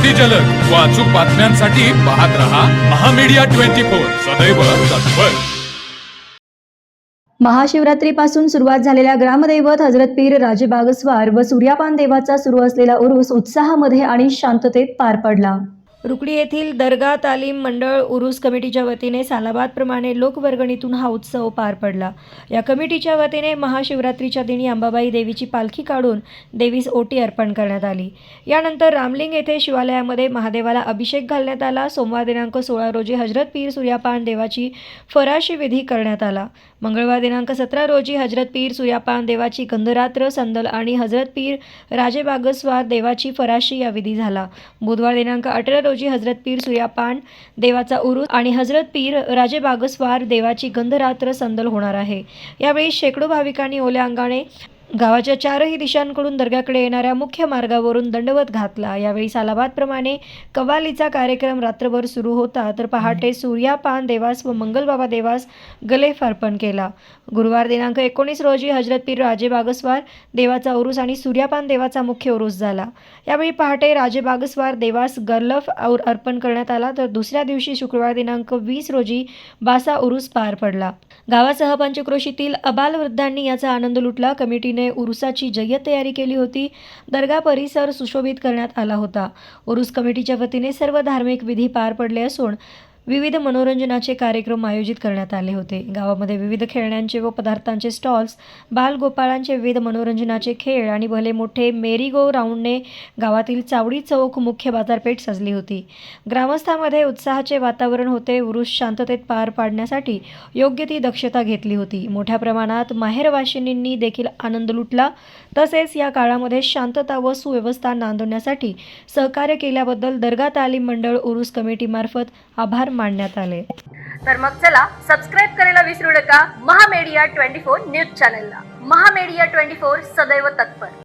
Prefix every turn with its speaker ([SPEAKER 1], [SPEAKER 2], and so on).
[SPEAKER 1] अति जलद व अचूक बातम्यांसाठी पाहत रहा महामीडिया 24 सदैव तत्पर।
[SPEAKER 2] महाशिवरात्रीपासून सुरुवात झालेल्या ग्रामदैवत हजरत पीर राजे बागस्वार व सूर्यापान देवाचा सुरू असलेला उरूस उत्साहामध्ये आणि शांततेत पार पडला। रुकडी येथील दर्गा तालीम मंडळ उरूस कमिटीच्या वतीने सालाबादप्रमाणे लोकवर्गणीतून हा उत्सव पार पडला। या कमिटीच्या वतीने महाशिवरात्रीच्या दिनी अंबाबाई देवीची पालखी काढून देवीस ओटी अर्पण करण्यात आली। यानंतर रामलिंग येथे शिवालयामध्ये महादेवाला अभिषेक घालण्यात आला। सोमवार दिनांक 16 रोजी हजरत पीर सूर्यापान देवाची फराशी विधी करण्यात आला। मंगळवार दिनांक 17 रोजी हजरत पीर सूर्यापान देवाची गंधरात्र संदल आणि हजरत पीर राजे बागस्वार देवाची फराशी या विधी झाला। बुधवार दिनांक 18 रोजी हजरत पीर सूर्यापान देवाचा उरूस आणि हजरत पीर राजे बागस्वार देवाची गंधरात्र संदल होणार आहे। यावेळी शेकडो भाविकांनी ओल्या अंगाने गावाच्या चारही दिशांकडून दर्ग्याकडे येणाऱ्या मुख्य मार्गावरून दंडवत घातला। यावेळी सालाबादप्रमाणे कव्वालीचा कार्यक्रम रात्रभर सुरू होता, तर पहाटे सूर्यापान देवास व मंगलबाबा देवास गलेफ अर्पण केला। गुरुवार दिनांक 19 रोजी हजरत पीर राजे बागस्वार देवाचा उरूस आणि सूर्यापान देवाचा मुख्य उरूस झाला। यावेळी पहाटे राजे बागस्वार देवास गलेफ अर्पण करण्यात आला, तर दुसऱ्या दिवशी शुक्रवार दिनांक 20 रोजी बासा उरूस पार पडला। गावासह पंचक्रोशीतील अबालवृद्धांनी याचा आनंद लुटला। कमिटीने उरुसाची जय्यत तयारी केली होती। दर्गा परिसर सुशोभित करण्यात आला होता। उरूस कमिटीच्या वतीने सर्व धार्मिक विधी पार पडले असून विविध मनोरंजनाचे कार्यक्रम आयोजित करण्यात आले होते। गावामध्ये विविध खेळण्यांचे व पदार्थांचे स्टॉल्स, बालगोपाळांचे विविध मनोरंजनाचे खेळ आणि भले मोठे मेरी गो राऊंडने गावातील चावडी चौक मुख्य बाजारपेठ सजली होती। ग्रामस्थांमध्ये उत्साहाचे वातावरण होते। उरूस शांततेत पार पाडण्यासाठी योग्य ती दक्षता घेतली होती। मोठ्या प्रमाणात माहेरवाशिनींनी देखील आनंद लुटला। तसेच या काळामध्ये शांतता व सुव्यवस्था नांदवण्यासाठी सहकार्य केल्याबद्दल दर्गा तालीम मंडळ उरूस कमिटीमार्फत आभार मानण्यात आले।
[SPEAKER 3] तर मग चला सबस्क्राईब करायला विसरू नका महामीडिया 24 न्यूज चॅनलला। महामीडिया 24 सदैव तत्पर।